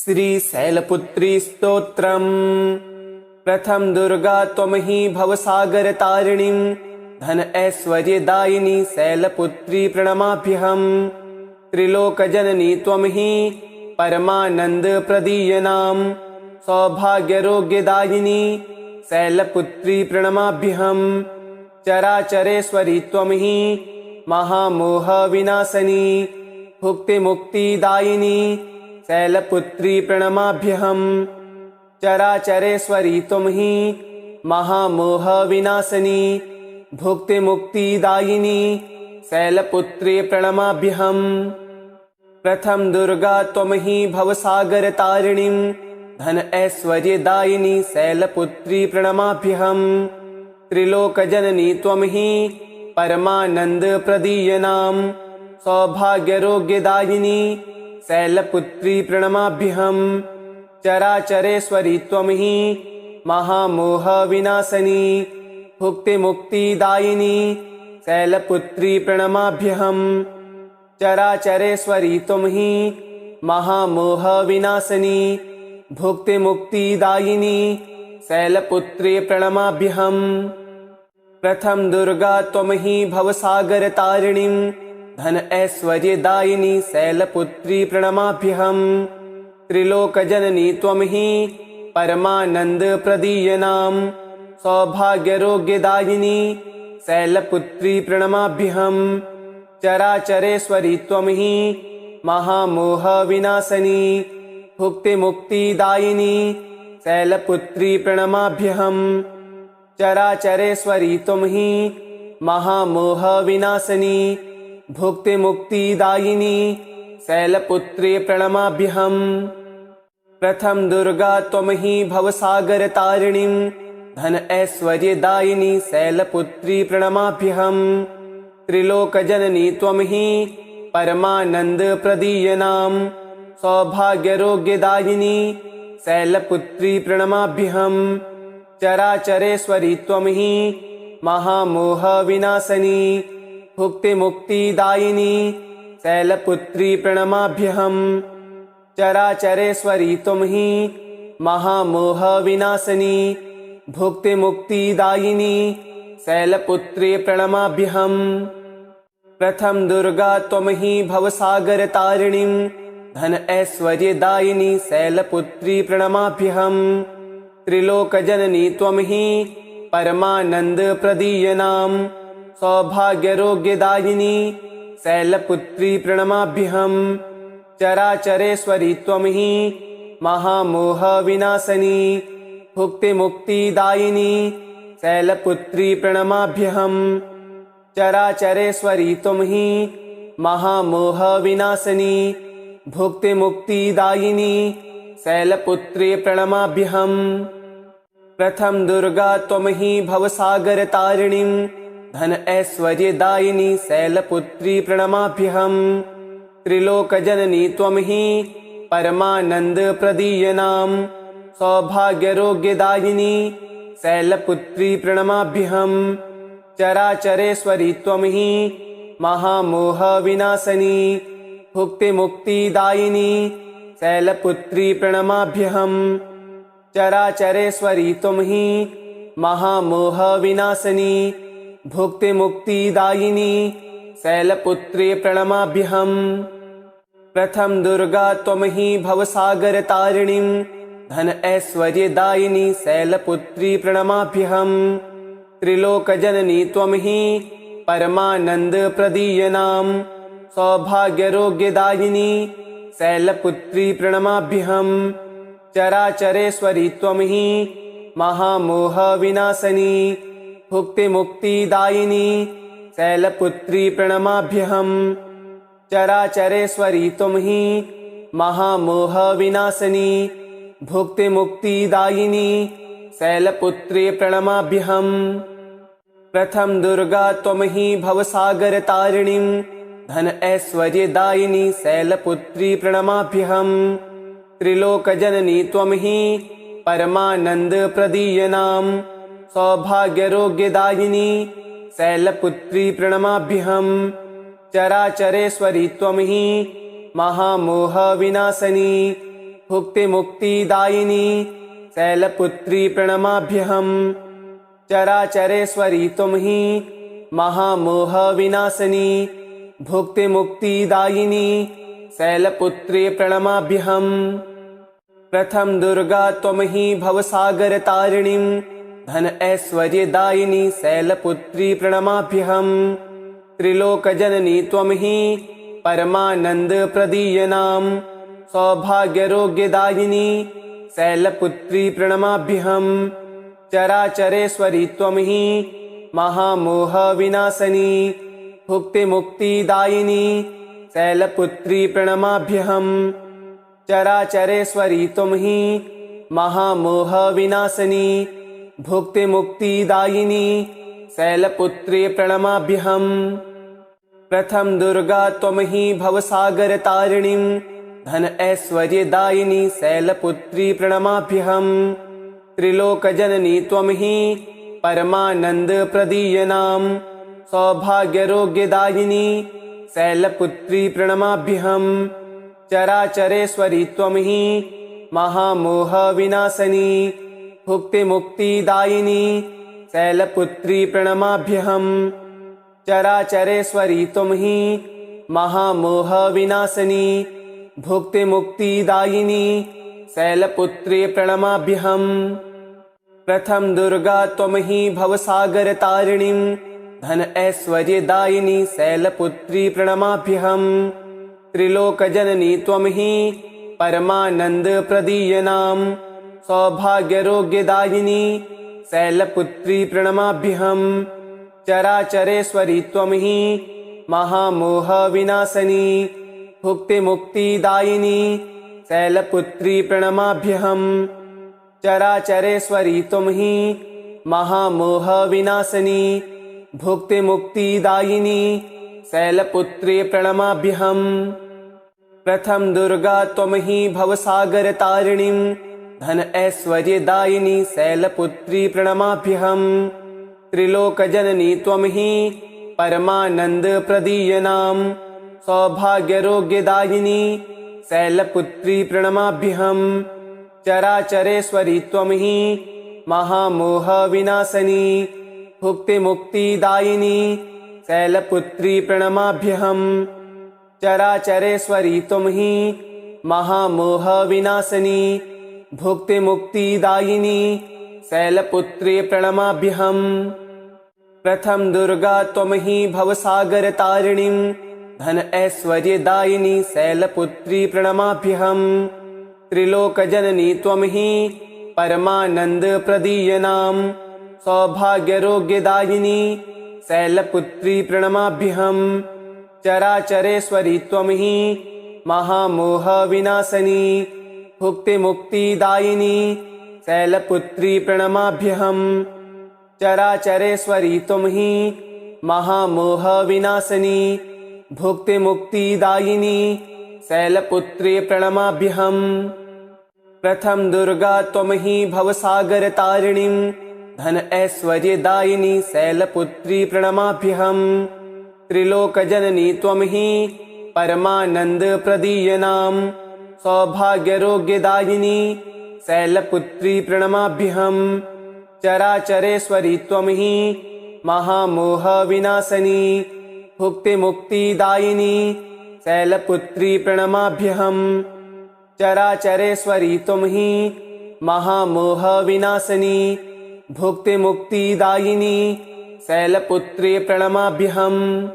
श्री शैलपुत्री स्तोत्रम्। प्रथम दुर्गा त्वमहि भवसागर तारिणीं धन ऐश्वर्यदायिनी शैलपुत्री प्रणमाभ्यहम्। त्रिलोकजननी त्वमहि परमानंद प्रदीयनां सौभाग्यरोग्यदायिनी शैलपुत्री प्रणमाभ्यहम्। चराचरेश्वरी त्वमहि महामोह विनाशनी भुक्तिमुक्तिदायिनी शैलपुत्री प्रणमाभ्यहम्। चराचरेश्वरी त्वमहि महामोह विनाशनी भुक्तिमुक्तिदायिनी शैलपुत्री प्रणमाभ्यहम्। प्रथम दुर्गा त्वमहि भवसागर तारिणीं धन ऐश्वर्यदायिनी शैलपुत्री प्रणमाभ्यहम्। त्रिलोकजननी त्वमहि परमानंद प्रदीयनां सौभाग्यरोग्यदायिनी शैलपुत्री प्रणमाभ्यहम्। चराचरेश्वरी त्वमहि महामोह विनाशनी भुक्तिमुक्तिदायिनी शैलपुत्री प्रणमाभ्यहम्। चराचरेश्वरी त्वमहि महामोह विनाशनी भुक्तिमुक्तिदायिनी शैलपुत्री प्रणमाभ्यहम्। प्रथम दुर्गा त्वमहि भवसागर तारिणीं धन ऐश्वर्यदायिनी शैलपुत्री प्रणमाभ्यहम्। त्रिलोकजननी त्वमहि परमानंद प्रदीयनां सौभाग्यरोग्यदायिनी शैलपुत्री प्रणमाभ्यहम्। चराचरेश्वरी त्वमहि महामोह विनाशनी भुक्तिमुक्तिदायिनी शैलपुत्री प्रणमाभ्यहम्। चराचरेश्वरी त्वमहि महामोह विनाशनी भुक्तिमुक्तिदायिनी शैलपुत्री प्रणमाभ्यहम्। प्रथम दुर्गा त्वमहि भवसागर तारिणीं धन ऐश्वर्यदायिनी शैलपुत्री प्रणमाभ्यहम्। त्रिलोकजननी त्वमहि परमानंद प्रदीयनां सौभाग्यरोग्यदायिनी शैलपुत्री प्रणमाभ्यहम्। चराचरेश्वरी त्वमहि महामोह विनाशनी भुक्तिमुक्तिदायिनी शैलपुत्री प्रणमाभ्यहम्। चराचरेश्वरी त्वमहि महामोह विनाशनी भुक्तिमुक्तिदायिनी शैलपुत्री प्रणमाभ्यहम्। प्रथम दुर्गा त्वमहि भवसागर तारिणीं धन ऐश्वर्यदायिनी शैलपुत्री प्रणमाभ्यहम्। त्रिलोकजननी त्वमहि परमानंद प्रदीयनां सौभाग्यरोग्यदायिनी शैलपुत्री प्रणमाभ्यहम्। चराचरेश्वरी त्वमहि महामोह विनाशनी भुक्तिमुक्तिदायिनी शैलपुत्री प्रणमाभ्यहम्। चराचरेश्वरी त्वमहि महामोह विनाशनी भुक्तिमुक्तिदायिनी शैलपुत्री प्रणमाभ्यहम्। प्रथम दुर्गा त्वमहि भवसागर तारिणीं धन ऐश्वर्यदायिनी शैलपुत्री प्रणमाभ्यहम्। त्रिलोकजननी त्वमहि परमानंद प्रदीयनां सौभाग्यरोग्यदायिनी शैलपुत्री प्रणमाभ्यहम्। चराचरेश्वरी त्वमहि महामोह विनाशनी भुक्तिमुक्तिदायिनी शैलपुत्री प्रणमाभ्यहम्। चराचरेश्वरी त्वमहि महामोह विनाशनी भुक्तिमुक्तिदायिनी शैलपुत्री प्रणमाभ्यहम्। प्रथम दुर्गा त्वमहि भवसागर तारिणीं धन ऐश्वर्यदायिनी शैलपुत्री प्रणमाभ्यहम्। त्रिलोकजननी त्वमहि परमानंद प्रदीयनां सौभाग्यरोग्यदायिनी शैलपुत्री प्रणमाभ्यहम्। चराचरेश्वरी त्वमहि महामोह विनाशनी भुक्तिमुक्तिदायिनी शैलपुत्री प्रणमाभ्यहम्। चराचरेश्वरी त्वमहि महामोह विनाशनी भुक्तिमुक्तिदायिनी शैलपुत्री प्रणमाभ्यहम्। प्रथम दुर्गा त्वमहि भवसागर तारिणीं धन ऐश्वर्यदायिनी शैलपुत्री प्रणमाभ्यहम्। त्रिलोकजननी त्वमहि परमानंद प्रदीयनां सौभाग्यरोग्यदायिनी शैलपुत्री प्रणमाभ्यहम्। चराचरेश्वरी त्वमहि महामोह विनाशनी भुक्तिमुक्तिदायिनी शैलपुत्री प्रणमाभ्यहम्। चराचरेश्वरी तुम ही महामोह विनाशिनी भुक्तिमुक्तिदायिनी शैलपुत्री प्रणमाभ्यहम्। प्रथम दुर्गा त्वं हि भवसागर तारिणीं धन ऐश्वर्यदायिनी शैलपुत्री प्रणमाभ्यहम्। त्रिलोकजननी त्वं हि परमानंद प्रदीयनां सौभाग्यरोग्यदायिनी शैलपुत्री प्रणमाभ्यहम्। चराचरेश्वरी त्वं हि महामोह विनाशिनी भुक्तिमुक्तिदायिनी शैलपुत्री प्रणमाभ्यहम्। चराचरेश्वरी तुम ही महामोह विनाशिनी भुक्तिमुक्तिदायिनी शैलपुत्री प्रणमाभ्यहम्। प्रथम दुर्गा त्वं हि भवसागर तारिणीं धन ऐश्वर्यदायिनी शैलपुत्री प्रणमाभ्यहम्। त्रिलोकजननी त्वं हि परमानंद प्रदीयनां सौभाग्यरोग्यदायिनी शैलपुत्री प्रणमाभ्यहम्। चराचरेश्वरी त्वं हि महामोह विनाशिनी भुक्तिमुक्तिदायिनी शैलपुत्री प्रणमाभ्यहम्। चराचरेश्वरी तुम ही महामोह विनाशिनी भुक्तिमुक्तिदायिनी शैलपुत्री प्रणमाभ्यहम्। प्रथम दुर्गा त्वं हि भवसागर तारिणीं धन ऐश्वर्यदायिनी शैलपुत्री प्रणमाभ्यहम्। त्रिलोकजननी त्वं हि परमानंद प्रदीयनां सौभाग्यरोग्यदायिनी शैलपुत्री प्रणमाभ्यहम्। चराचरेश्वरी त्वं हि महामोह विनाशिनी भुक्तिमुक्तिदायिनी शैलपुत्री प्रणमाभ्यहम्। चराचरेश्वरी तुम ही महामोह विनाशिनी भुक्तिमुक्तिदायिनी शैलपुत्री प्रणमाभ्यहम्। प्रथम दुर्गा त्वं हि भवसागर तारिणीं धन ऐश्वर्यदायिनी शैलपुत्री प्रणमाभ्यहम्। त्रिलोकजननी त्वं हि परमानंद प्रदीयनां सौभाग्यरोग्यदायिनी शैलपुत्री प्रणमाभ्यहम्। चराचरेश्वरी त्वं हि महामोह विनाशिनी भुक्तिमुक्तिदायिनी शैलपुत्री प्रणमाभ्यहम्। चराचरेश्वरी तुम ही महामोह विनाशिनी भुक्तिमुक्तिदायिनी शैलपुत्री प्रणमाभ्यहम्। प्रथम दुर्गा त्वं हि भवसागर तारिणीं धन ऐश्वर्यदायिनी शैलपुत्री प्रणमाभ्यहम्। त्रिलोकजननी त्वं हि परमानंद प्रदीयनां सौभाग्यरोग्यदायिनी शैलपुत्री प्रणमाभ्यहम्। चराचरेश्वरी त्वं हि महामोह विनाशिनी भुक्तिमुक्तिदायिनी शैलपुत्री प्रणमाभ्यहम्। चराचरेश्वरी तुम ही महामोह विनाशिनी भुक्तिमुक्तिदायिनी शैलपुत्री प्रणमाभ्यहम्। प्रथम दुर्गा त्वं हि भवसागर तारिणीं धन ऐश्वर्यदायिनी शैलपुत्री प्रणमाभ्यहम्। त्रिलोकजननी त्वं हि परमानंद प्रदीयनां सौभाग्यरोग्यदायिनी शैलपुत्री प्रणमाभ्यहम्। चराचरेश्वरी त्वं हि महामोह विनाशिनी भुक्तिमुक्तिदायिनी शैलपुत्री प्रणमाभ्यहम्। चराचरेश्वरी तुम ही महामोह विनाशिनी भुक्तिमुक्तिदायिनी शैलपुत्री प्रणमाभ्यहम्।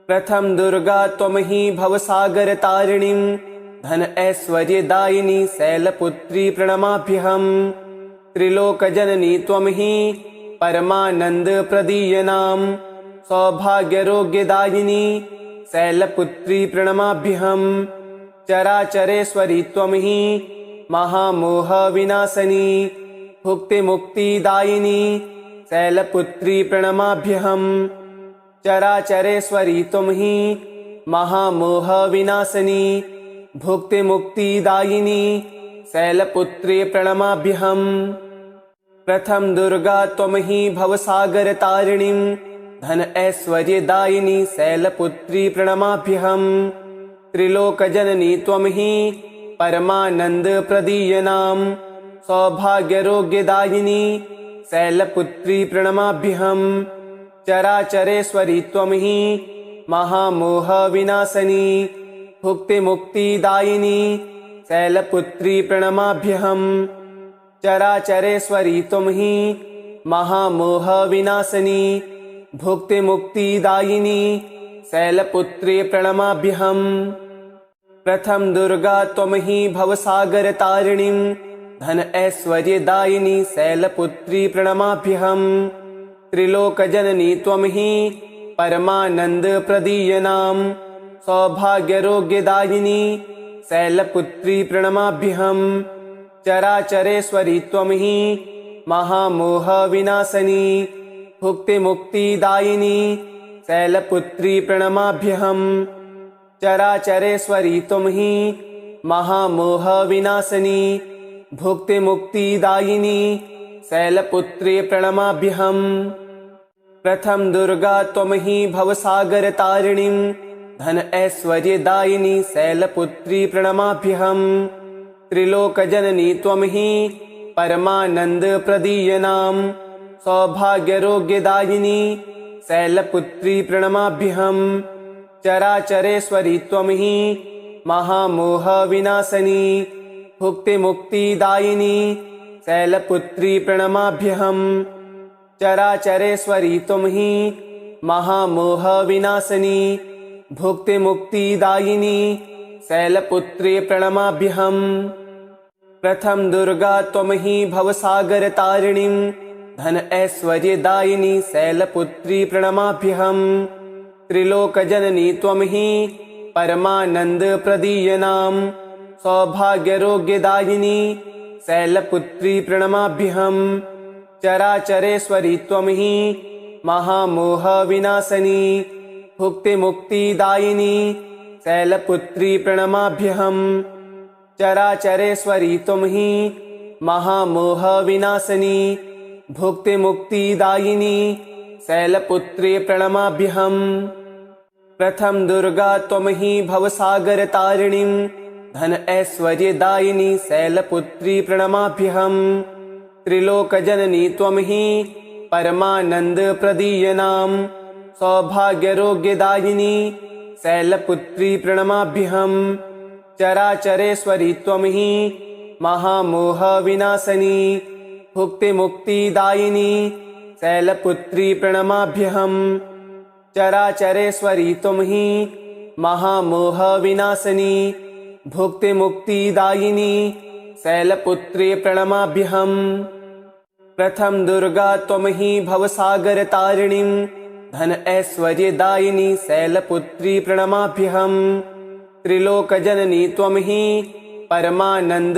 प्रथम दुर्गा त्वं हि भवसागर तारिणीं धन ऐश्वर्यदायिनी शैलपुत्री प्रणमाभ्यहम्। त्रिलोकजननी त्वं हि परमानंद प्रदीयनां सौभाग्यरोग्यदायिनी शैलपुत्री प्रणमाभ्यहम्। चराचरेश्वरी त्वं हि महामोह विनाशिनी भुक्तिमुक्तिदायिनी शैलपुत्री प्रणमाभ्यहम्। चराचरेश्वरी तुम ही महामोह विनाशिनी भुक्तिमुक्तिदायिनी शैलपुत्री प्रणमाभ्यहम्। प्रथम दुर्गा त्वं हि भवसागर तारिणीं धन ऐश्वर्यदायिनी शैलपुत्री प्रणमाभ्यहम्। त्रिलोकजननी त्वं हि परमानंद प्रदीयनां सौभाग्यरोग्यदायिनी शैलपुत्री प्रणमाभ्यहम्। चराचरेश्वरी त्वं हि महामोहविनाशिनी भुक्तिमुक्तिदायिनी शैलपुत्री प्रणमाभ्यहम्। चराचरेश्वरी त्वं हि महामोहविनाशिनी भुक्तिमुक्तिदायिनी शैलपुत्री प्रणमाभ्यहम्। प्रथम दुर्गा त्वं हि भवसागरतारिणीं धन ऐश्वर्यदायिनी शैलपुत्री प्रणमाभ्यहम्। त्रिलोकजननी त्वं हि परमानंद प्रदीयनां सौभाग्यरोग्यदायिनी शैलपुत्री प्रणमाभ्यहम्। चराचरेश्वरी त्वं हि महामोहविनाशिनी भुक्तिमुक्तिदायिनी शैलपुत्री प्रणमाभ्यहम्। चराचरेश्वरी त्वं हि महामोहविनाशिनी भुक्तिमुक्तिदायिनी शैलपुत्री प्रणमाभ्यहम्। प्रथम दुर्गा त्वं हि भवसागरतारिणीं धन ऐश्वर्यदायिनी शैलपुत्री प्रणमाभ्यहम्। त्रिलोकजननी त्वं हि परमानंद प्रदीयनां सौभाग्यरोग्यदायिनी शैलपुत्री प्रणमाभ्यहम्। चराचरेश्वरी त्वं हि महामोहविनाशिनी भुक्तिमुक्तिदायिनी शैलपुत्री प्रणमाभ्यहम्। चराचरेश्वरी त्वं हि महामोहविनाशिनी भुक्तिमुक्तिदायिनी शैलपुत्री प्रणमाभ्यहम्। प्रथम दुर्गा त्वं हि भवसागरतारिणीं धन ऐश्वर्यदायिनी शैलपुत्री प्रणमाभ्यहम्। त्रिलोकजननी त्वं हि परमानंद प्रदीयनां सौभाग्यरोग्यदायिनी शैलपुत्री प्रणमाभ्यहम्। चराचरेश्वरी त्वं हि महामोहविनाशिनी भुक्तिमुक्तिदायिनी शैलपुत्री प्रणमाभ्यहम्। चराचरेश्वरी त्वं हि महामोहविनाशिनी भुक्तिमुक्तिदायिनी शैलपुत्री प्रणमाभ्यहम्। प्रथम दुर्गा त्वं हि भवसागरतारिणीं धन ऐश्वर्यदायिनी शैलपुत्री प्रणमाभ्यहम्। त्रिलोकजननी त्वं हि परमानंद प्रदीयनां सौभाग्यरोग्यदायिनी शैलपुत्री प्रणमाभ्यहम्। चराचरेश्वरी त्वं हि महामोहविनाशिनी भुक्तिमुक्तिदायिनी शैलपुत्री प्रणमाभ्यहम्। चराचरेश्वरी त्वं हि महामोहविनाशिनी भुक्तिमुक्तिदायिनी शैलपुत्री प्रणमाभ्यहम्। प्रथम दुर्गा त्वं हि भवसागरतारिणीं धन ऐश्वर्यदायिनी शैलपुत्री प्रणमाभ्यहम्। त्रिलोकजननी त्वं हि परमानंद